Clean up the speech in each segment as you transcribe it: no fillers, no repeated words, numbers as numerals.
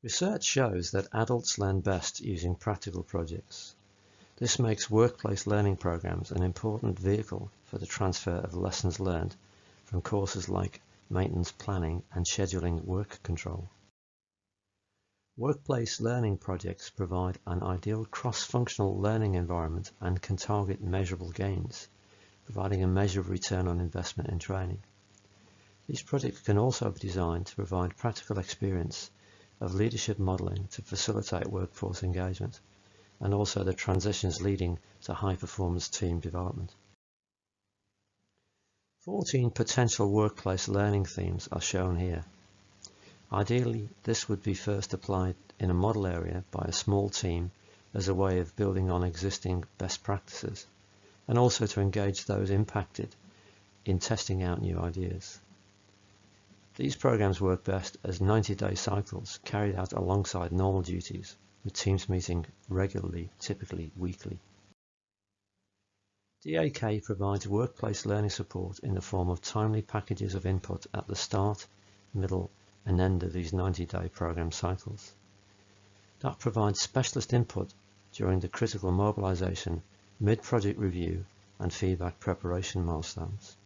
Research shows that adults learn best using practical projects. This makes workplace learning programs an important vehicle for the transfer of lessons learned from courses like maintenance planning and scheduling work control. Workplace learning projects provide an ideal cross-functional learning environment and can target measurable gains, providing a measure of return on investment in training. These projects can also be designed to provide practical experience of leadership modeling to facilitate workforce engagement, and also the transitions leading to high-performance team development. 14 potential workplace learning themes are shown here. Ideally, this would be first applied in a model area by a small team as a way of building on existing best practices, and also to engage those impacted in testing out new ideas. These programs work best as 90-day cycles carried out alongside normal duties, with teams meeting regularly, typically weekly. DAK provides workplace learning support in the form of timely packages of input at the start, middle, and end of these 90-day program cycles. DAK provides specialist input during the critical mobilization, mid-project review, and feedback preparation milestones.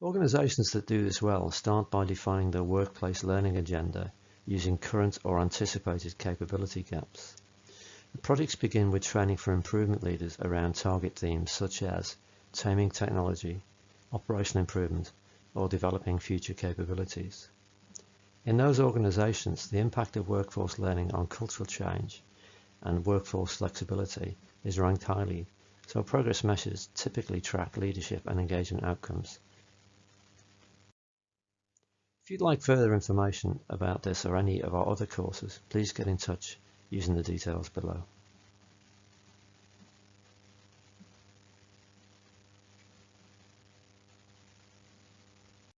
Organizations that do this well start by defining their workplace learning agenda using current or anticipated capability gaps. The projects begin with training for improvement leaders around target themes such as taming technology, operational improvement, or developing future capabilities. In those organizations, the impact of workforce learning on cultural change and workforce flexibility is ranked highly, so progress measures typically track leadership and engagement outcomes. If you'd like further information about this or any of our other courses, please get in touch using the details below.